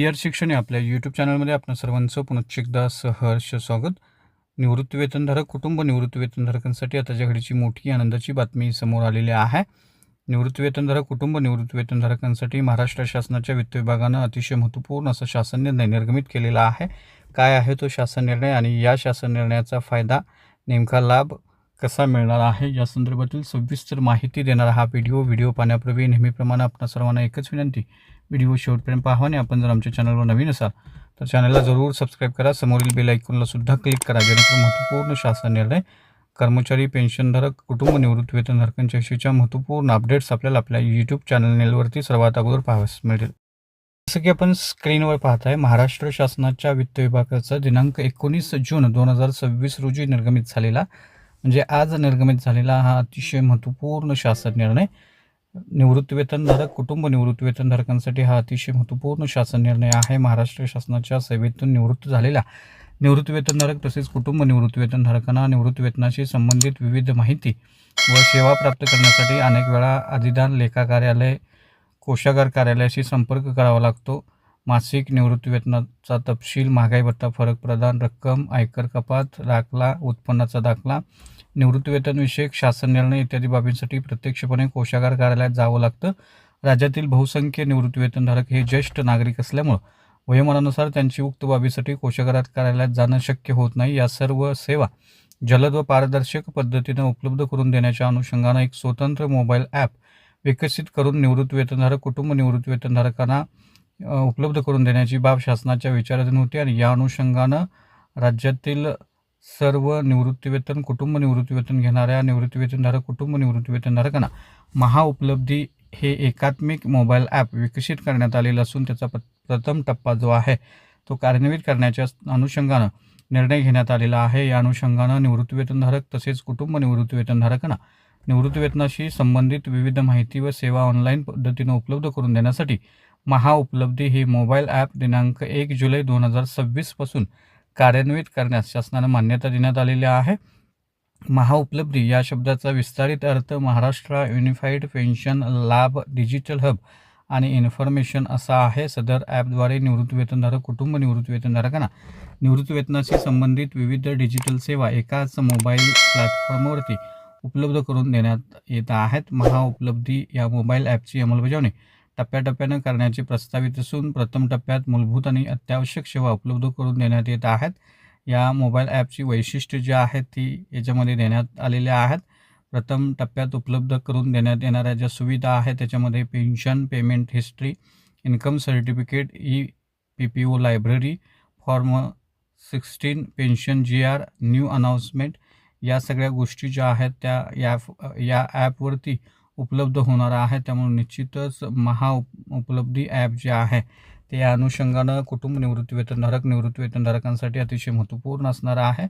Year शिक्षण या आपल्या यूट्यूब चॅनलमध्ये आपणा सर्वांचं पुनश्च एकदा सहर्ष स्वागत. निवृत्ती वेतनधारक कुटुंब निवृत्ती वेतनधारकांसाठी आताच्या घडीची मोठी आनंदाची बातमी समोर आलेली आहे. निवृत्ती वेतनधारक कुटुंब निवृत्ती वेतनधारकांसाठी महाराष्ट्र शासनाच्या वित्त विभागानं अतिशय महत्त्वपूर्ण असा शासन निर्णय निर्गमित केलेला आहे. काय आहे तो शासन निर्णय आणि या शासन निर्णयाचा फायदा नेमका लाभ कसा मिळणार आहे या संदर्भातील सविस्तर माहिती देणारा हा व्हिडिओ पाहण्यापूर्वी नेहमीप्रमाणे आपणा सर्वांना एकच विनंती, व्हिडिओ शेवटपर्यंत पाहावा आणि आपण जर आमच्या चॅनलवर नवीन असाल तर चॅनलला जरूर सबस्क्राईब करा. समोरील बेल आयकॉनला सुद्धा क्लिक करा जेणेकरून महत्त्वपूर्ण शासन निर्णय, कर्मचारी, पेन्शनधारक, कुटुंब निवृत्ती वेतनधारकांच्या विषयीच्या महत्त्वपूर्ण अपडेट्स आपल्याला आपल्या यूट्यूब चॅनलवरती सर्वात अगोदर पाहावयास मिळेल. जसं की आपण स्क्रीनवर पाहताय, महाराष्ट्र शासनाच्या वित्त विभागाचा दिनांक 19 जून 2026 रोजी निर्गमित झालेला, म्हणजे आज निर्गमित झालेला हा अतिशय महत्त्वपूर्ण शासन निर्णय निवृत्ती वेतनधारक कुटुंब निवृत्ती वेतनधारकांसाठी हा अतिशय महत्त्वपूर्ण शासन निर्णय आहे. महाराष्ट्र शासनाच्या सेवेतून निवृत्त झालेल्या निवृत्ती वेतनधारक तसेच कुटुंब निवृत्ती वेतनधारकांना निवृत्ती वेतनाशी संबंधित विविध माहिती व सेवा प्राप्त करण्यासाठी अनेक वेळा अधिदान, लेखा कार्यालय, कोषागार कार्यालयाशी संपर्क करावा लागतो. मासिक निवृत्ती वेतनाचा तपशील, महागाई भत्ता, फरक प्रदान रक्कम, आयकर कपात, दाखला, उत्पन्नाचा दाखला, निवृत्ती वेतनविषयक शासन निर्णय इत्यादी बाबींसाठी प्रत्यक्षपणे कोषागार कार्यालयात जावं लागतं. राज्यातील बहुसंख्य निवृत्ती वेतनधारक हे ज्येष्ठ नागरिक असल्यामुळं वयोमानानुसार त्यांची उक्त बाबीसाठी कोषागार कार्यालयात जाणं शक्य होत नाही. या सर्व सेवा जलद व पारदर्शक पद्धतीनं उपलब्ध करून देण्याच्या अनुषंगानं एक स्वतंत्र मोबाईल ॲप विकसित करून निवृत्ती वेतनधारक कुटुंब निवृत्ती वेतनधारकांना उपलब्ध करून देण्याची बाब शासनाच्या विचाराधीन होती आणि या अनुषंगानं राज्यातील सर्व निवृत्ती वेतन कुटुंब निवृत्ती वेतन घेणाऱ्या निवृत्ती वेतनधारक कुटुंब निवृत्ती वेतनधारकांना महाउपलब्धी हे एकात्मिक मोबाईल ॲप विकसित करण्यात आलेलं असून त्याचा प्रथम टप्पा जो आहे तो कार्यान्वित करण्याच्या अनुषंगानं निर्णय घेण्यात आलेला आहे. या अनुषंगानं निवृत्ती वेतनधारक तसेच कुटुंब निवृत्ती वेतनधारकांना निवृत्ती वेतनाशी संबंधित विविध माहिती व सेवा ऑनलाईन पद्धतीनं उपलब्ध करून देण्यासाठी महाउपलब्धी हे मोबाईल ॲप दिनांक 1 जुलै 2026 पासून कार्यान्वित करण्यास शासनानं मान्यता देण्यात आलेली आहे. महाउपलब्धी या शब्दाचा विस्तारित अर्थ महाराष्ट्र युनिफाईड पेन्शन लाभ डिजिटल हब आणि इन्फॉर्मेशन असा आहे. सदर ॲपद्वारे निवृत्ती वेतनधारक कुटुंब निवृत्ती वेतनधारकांना निवृत्ती वेतनाशी संबंधित विविध डिजिटल सेवा एकाच मोबाईल प्लॅटफॉर्मवरती उपलब्ध करून देण्यात येत आहेत. महाउपलब्धी या मोबाईल ॲपची अंमलबजावणी टप्प्याटप्प्यानं करण्याचे प्रस्तावित असून प्रथम टप्प्यात मूलभूत आणि अत्यावश्यक सेवा उपलब्ध करून देण्यात येत आहेत. या मोबाईल ॲपची वैशिष्ट्ये जी आहेत ती याच्यामध्ये देण्यात आलेल्या आहेत. प्रथम टप्प्यात उपलब्ध करून देण्यात येणाऱ्या ज्या सुविधा आहेत त्याच्यामध्ये pension, payment history, income certificate, PPO library, form 16, pension GR, new announcement या सगळ्या गोष्टी ज्या आहेत त्या या ॲपवरती उपलब्ध होणार आहे. त्यामुळे निश्चितच महाउपलब्धी ॲप जे आहे ते या अनुषंगानं कुटुंब निवृत्ती वेतनधारकांसाठी अतिशय महत्त्वपूर्ण असणार आहे.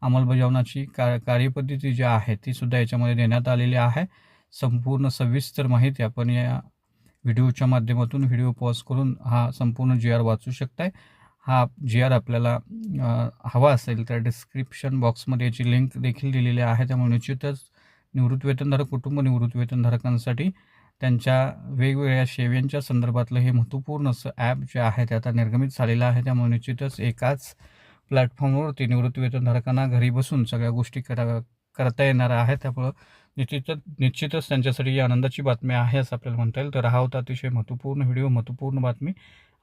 अंमलबजावण्याची कार्यपद्धती जी आहे ती सुद्धा याच्यामध्ये देण्यात आलेली आहे. संपूर्ण सविस्तर माहिती आपण या व्हिडिओच्या माध्यमातून व्हिडिओ पॉज करून हा संपूर्ण GR वाचू शकताय. हा GR आपल्याला हवा असेल तर डिस्क्रिप्शन बॉक्समध्ये याची लिंक देखील दिलेली आहे. त्यामुळे निश्चितच निवृत्ती वेतनधारक कुटुंब निवृत्ती वेतनधारकांसाठी त्यांच्या वेगवेगळ्या सेवांच्या संदर्भातलं हे महत्त्वपूर्ण असं ॲप जे आहे ते आता निर्गमित झालेलं आहे. त्यामुळे निश्चितच एकाच प्लॅटफॉर्मवरती निवृत्ती वेतनधारकांना घरी बसून सगळ्या गोष्टी करता येणार आहे. त्यामुळं निश्चितच त्यांच्यासाठी ही आनंदाची बातमी आहे असं आपल्याला म्हणता येईल. तर हा होता अतिशय महत्त्वपूर्ण व्हिडिओ, महत्त्वपूर्ण बातमी.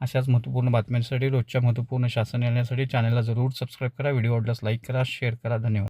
अशाच महत्त्वपूर्ण बातम्यांसाठी, रोजच्या महत्त्वपूर्ण शासन निर्णयासाठी चॅनलला जरूर सबस्क्राईब करा. व्हिडिओ आवडल्यास लाईक करा, शेअर करा. धन्यवाद.